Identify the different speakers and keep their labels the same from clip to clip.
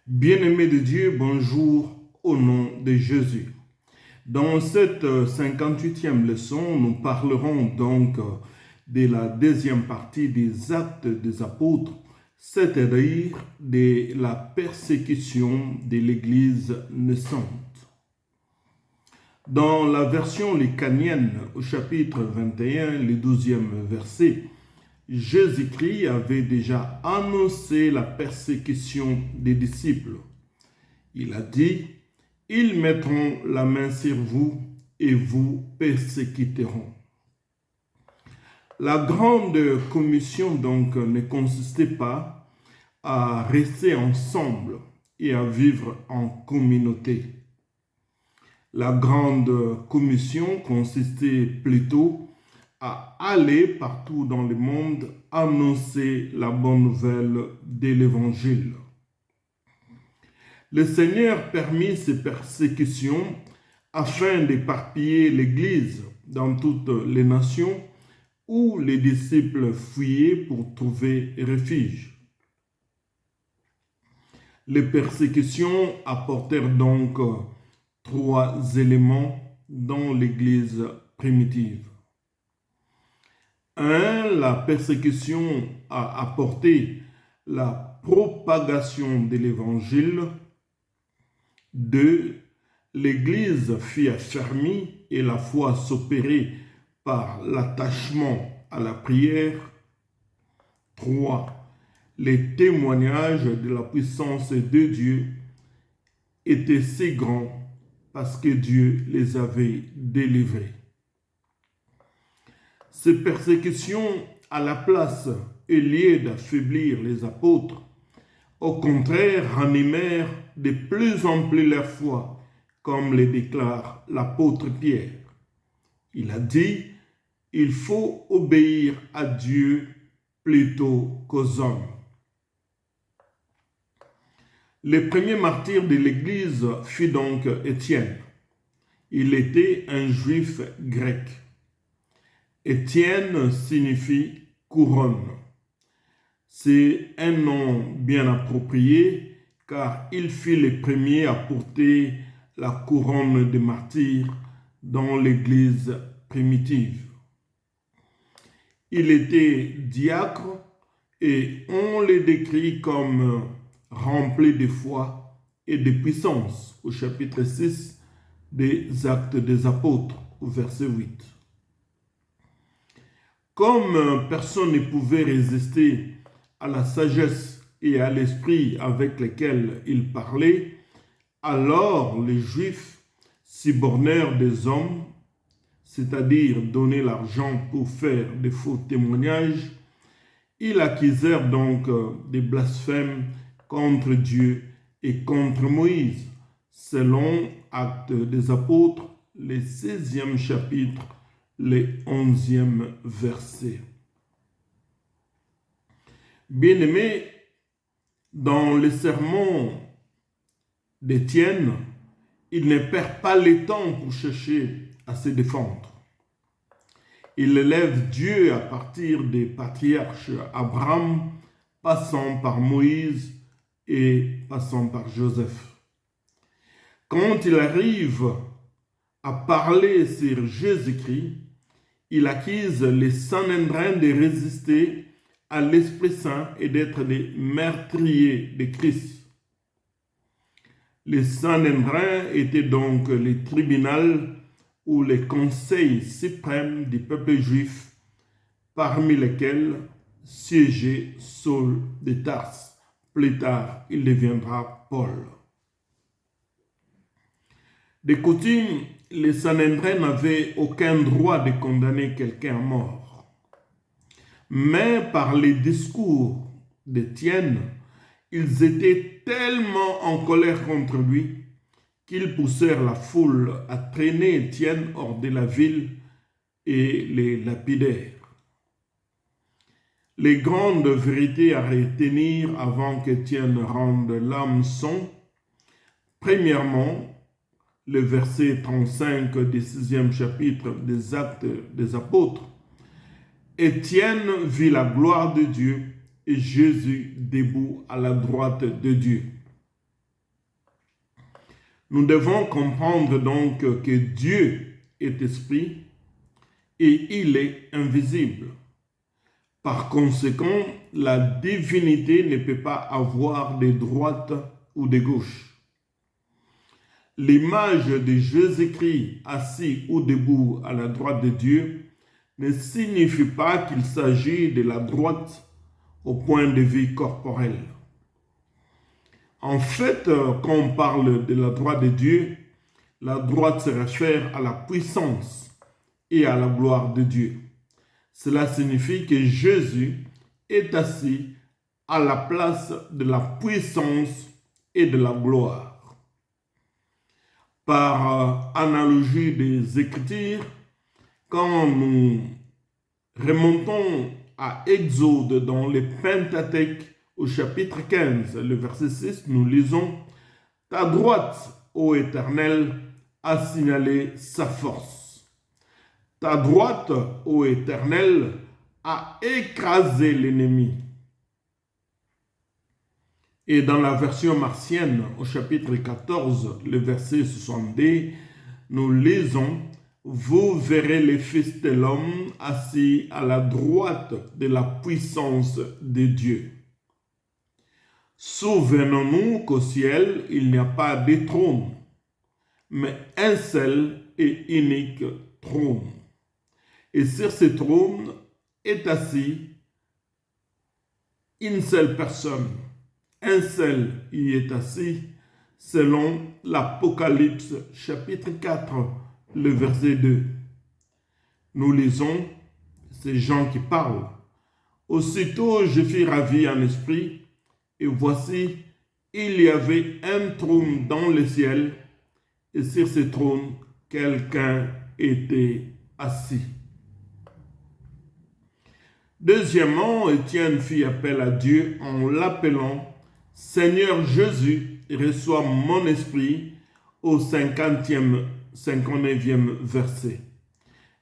Speaker 1: Bien-aimés de Dieu, bonjour au nom de Jésus. Dans cette 58e leçon, nous parlerons donc de la deuxième partie des actes des apôtres, c'est-à-dire de la persécution de l'Église naissante. Dans la version lucanienne, au chapitre 21, le 12e verset, Jésus-Christ avait déjà annoncé la persécution des disciples. Il a dit, « Ils mettront la main sur vous et vous persécuteront. » La grande commission donc ne consistait pas à rester ensemble et à vivre en communauté. La grande commission consistait plutôt à aller partout dans le monde annoncer la bonne nouvelle de l'Évangile. Le Seigneur permit ces persécutions afin d'éparpiller l'Église dans toutes les nations où les disciples fuyaient pour trouver refuge. Les persécutions apportèrent donc trois éléments dans l'Église primitive. 1. La persécution a apporté la propagation de l'Évangile. 2. L'Église fut affermie et la foi s'opérait par l'attachement à la prière. 3. Les témoignages de la puissance de Dieu étaient si grands parce que Dieu les avait délivrés. Ces persécutions, à la place et lieu d'affaiblir les apôtres, au contraire ranimèrent de plus en plus leur foi, comme le déclare l'apôtre Pierre. Il a dit, « Il faut obéir à Dieu plutôt qu'aux hommes. » Le premier martyr de l'Église fut donc Étienne. Il était un juif grec. Étienne signifie couronne. C'est un nom bien approprié car il fut le premier à porter la couronne de martyr dans l'Église primitive. Il était diacre et on le décrit comme rempli de foi et de puissance au chapitre 6 des Actes des Apôtres, au verset 8. Comme personne ne pouvait résister à la sagesse et à l'esprit avec lesquels il parlait, alors les Juifs s'y bornèrent des hommes, c'est-à-dire donner l'argent pour faire des faux témoignages. Ils accusèrent donc des blasphèmes contre Dieu et contre Moïse, selon Actes des Apôtres, le 16e chapitre, le 11e verset. Bien-aimés, dans le sermon d'Étienne, il ne perd pas le temps pour chercher à se défendre. Il élève Dieu à partir des patriarches Abraham, passant par Moïse et passant par Joseph. Quand il arrive à parler sur Jésus-Christ, il accuse les Sanhédrins de résister à l'Esprit Saint et d'être des meurtriers de Christ. Les Sanhédrins étaient donc les tribunaux ou les conseils suprêmes du peuple juif, parmi lesquels siégeait Saul de Tarse. Plus tard, il deviendra Paul. De coutume, les Sanhédrins n'avaient aucun droit de condamner quelqu'un à mort. Mais par les discours d'Étienne, ils étaient tellement en colère contre lui qu'ils poussèrent la foule à traîner Étienne hors de la ville et les lapidèrent. Les grandes vérités à retenir avant qu'Étienne rende l'hameçon. Premièrement, le verset 35 du 6e chapitre des Actes des Apôtres. Étienne vit la gloire de Dieu et Jésus debout à la droite de Dieu. Nous devons comprendre donc que Dieu est esprit et il est invisible. Par conséquent, la divinité ne peut pas avoir de droite ou de gauche. L'image de Jésus-Christ assis ou debout à la droite de Dieu ne signifie pas qu'il s'agit de la droite au point de vue corporel. En fait, quand on parle de la droite de Dieu, la droite se réfère à la puissance et à la gloire de Dieu. Cela signifie que Jésus est assis à la place de la puissance et de la gloire. Par analogie des Écritures, quand nous remontons à Exode dans le Pentateuque au chapitre 15, le verset 6, nous lisons « Ta droite, ô Éternel, a signalé sa force. Ta droite, ô Éternel, a écrasé l'ennemi. » Et dans la version martienne, au chapitre 14, le verset 62, nous lisons « Vous verrez les fils de l'homme assis à la droite de la puissance de Dieu. » Souvenons-nous qu'au ciel, il n'y a pas de trône, mais un seul et unique trône. Et sur ce trône est assis une seule personne. Un seul y est assis, selon l'Apocalypse chapitre 4, le verset 2. Nous lisons ces gens qui parlent. « Aussitôt je fus ravi en esprit, et voici, il y avait un trône dans le ciel, et sur ce trône, quelqu'un était assis. » Deuxièmement, Étienne fit appel à Dieu en l'appelant « Seigneur Jésus, reçois mon esprit » au 59e verset.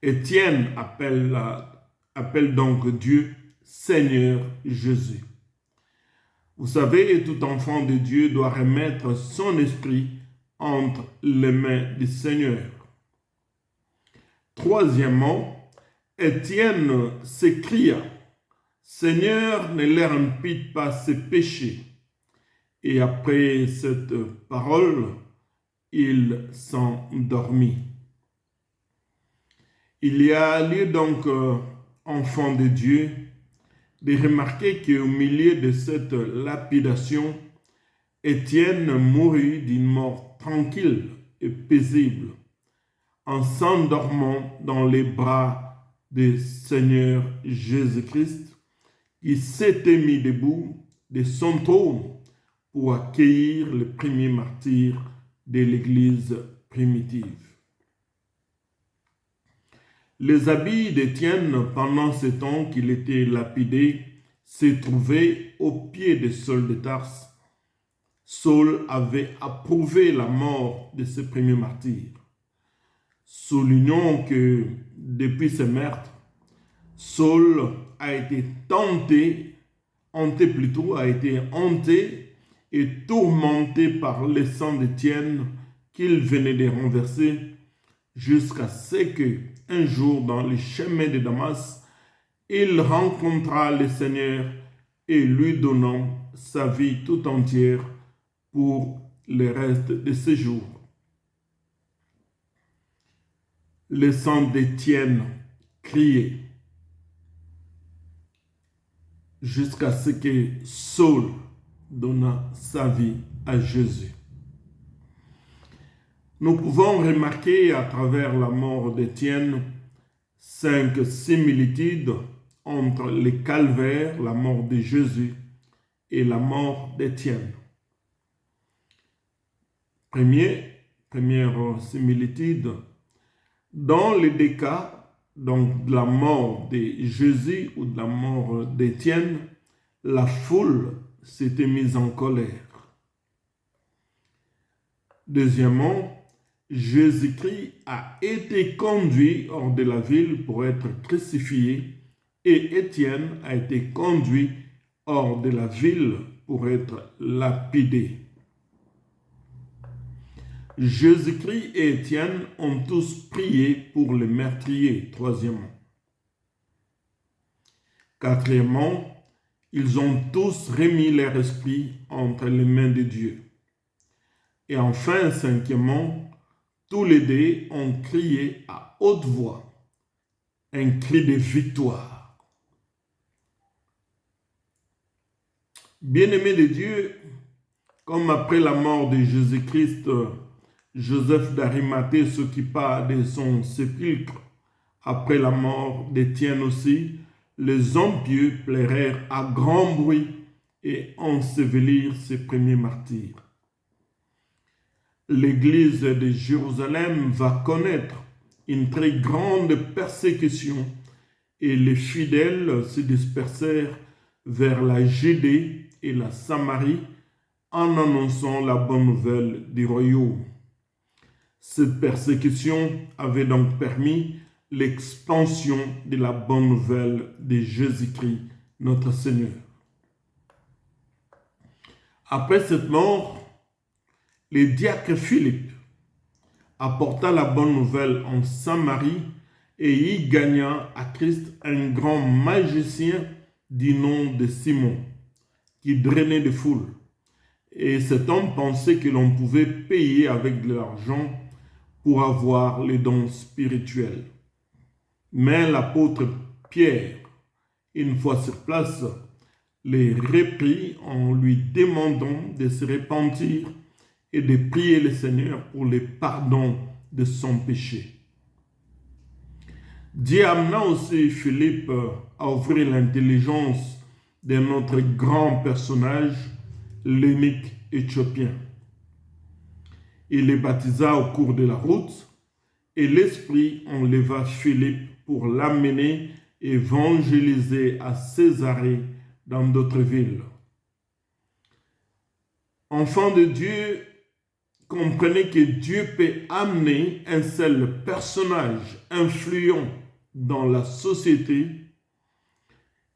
Speaker 1: Étienne appelle donc Dieu « Seigneur Jésus ». Vous savez, tout enfant de Dieu doit remettre son esprit entre les mains du Seigneur. Troisièmement, Étienne s'écria « Seigneur, ne leur impute pas ses péchés. » Et après cette parole, il s'endormit. Il y a lieu donc, enfant de Dieu, de remarquer qu'au milieu de cette lapidation, Étienne mourut d'une mort tranquille et paisible, en s'endormant dans les bras du Seigneur Jésus-Christ, qui s'était mis debout de son trône pour accueillir le premier martyr de l'Église primitive. Les habits d'Étienne pendant ce temps qu'il était lapidé se trouvaient au pied de Saul de Tarse. Saul avait approuvé la mort de ce premier martyr. Soulignons que depuis ce meurtre, Saul a été hanté et tourmenté par le sang d'Étienne qu'il venait de renverser, jusqu'à ce que, un jour dans les chemins de Damas, il rencontra le Seigneur et lui donnant sa vie tout entière pour le reste de ses jours. Le sang d'Étienne criait jusqu'à ce que Saul donna sa vie à Jésus. Nous pouvons remarquer à travers la mort d'Étienne 5 similitudes entre le calvaire, la mort de Jésus, et la mort d'Étienne. Première similitude, dans les deux cas, donc de la mort de Jésus ou de la mort d'Étienne, la foule s'était mise en colère. Deuxièmement, Jésus-Christ a été conduit hors de la ville pour être crucifié et Étienne a été conduit hors de la ville pour être lapidé. Jésus-Christ et Étienne ont tous prié pour les meurtriers, troisièmement. Quatrièmement, ils ont tous remis leur esprit entre les mains de Dieu. Et enfin, cinquièmement, tous les deux ont crié à haute voix, un cri de victoire. Bien-aimés de Dieu, comme après la mort de Jésus-Christ, Joseph d'Arimathée s'occupa de son sépulcre, après la mort d'Étienne aussi, les hommes pieux pleurèrent à grand bruit et ensevelirent ses premiers martyrs. L'Église de Jérusalem va connaître une très grande persécution et les fidèles se dispersèrent vers la Judée et la Samarie en annonçant la bonne nouvelle du royaume. Cette persécution avait donc permis l'expansion de la bonne nouvelle de Jésus-Christ, notre Seigneur. Après cette mort, le diacre Philippe apporta la bonne nouvelle en Samarie et y gagna à Christ un grand magicien du nom de Simon, qui drainait des foules. Et cet homme pensait que l'on pouvait payer avec de l'argent pour avoir les dons spirituels. Mais l'apôtre Pierre, une fois sur place, les reprit en lui demandant de se repentir et de prier le Seigneur pour le pardon de son péché. Dieu amena aussi Philippe à ouvrir l'intelligence de notre grand personnage, l'eunuque éthiopien. Il les baptisa au cours de la route et l'Esprit enleva Philippe pour l'amener évangéliser à Césarée dans d'autres villes. Enfants de Dieu, comprenez que Dieu peut amener un seul personnage influent dans la société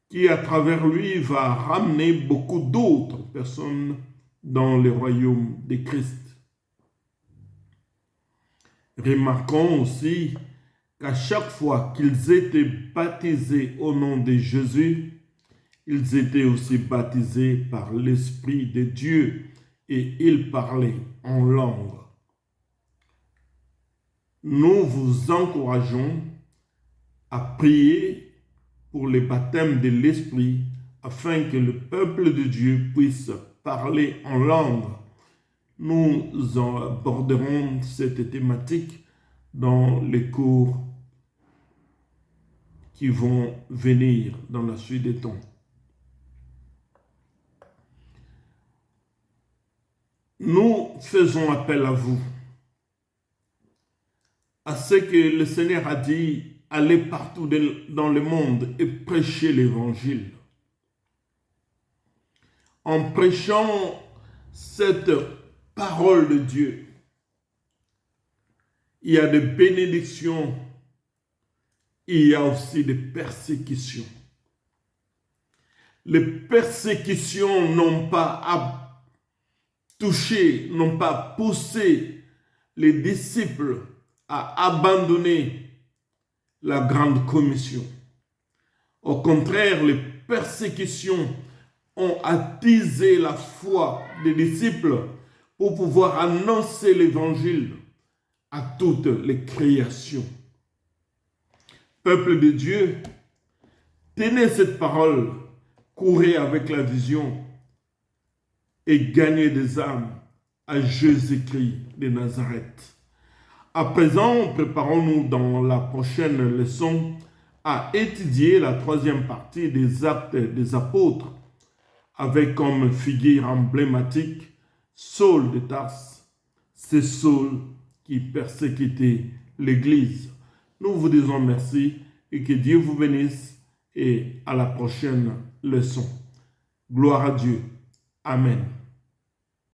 Speaker 1: qui, à travers lui, va ramener beaucoup d'autres personnes dans le royaume de Christ. Remarquons aussi qu'à chaque fois qu'ils étaient baptisés au nom de Jésus, ils étaient aussi baptisés par l'Esprit de Dieu et ils parlaient en langue. Nous vous encourageons à prier pour le baptême de l'Esprit afin que le peuple de Dieu puisse parler en langue. Nous aborderons cette thématique dans les cours qui vont venir dans la suite des temps. Nous faisons appel à vous, à ce que le Seigneur a dit, allez partout dans le monde et prêchez l'évangile. En prêchant cette parole de Dieu, il y a des bénédictions, il y a aussi des persécutions. Les persécutions n'ont pas touché, n'ont pas poussé les disciples à abandonner la grande commission. Au contraire, les persécutions ont attisé la foi des disciples pour pouvoir annoncer l'évangile à toutes les créations. Peuple de Dieu, tenez cette parole, courez avec la vision et gagnez des âmes à Jésus-Christ de Nazareth. À présent, préparons-nous dans la prochaine leçon à étudier la troisième partie des Actes des Apôtres avec comme figure emblématique Saul de Tarse. C'est Saul qui persécutait l'Église. Nous vous disons merci et que Dieu vous bénisse et à la prochaine leçon. Gloire à Dieu. Amen.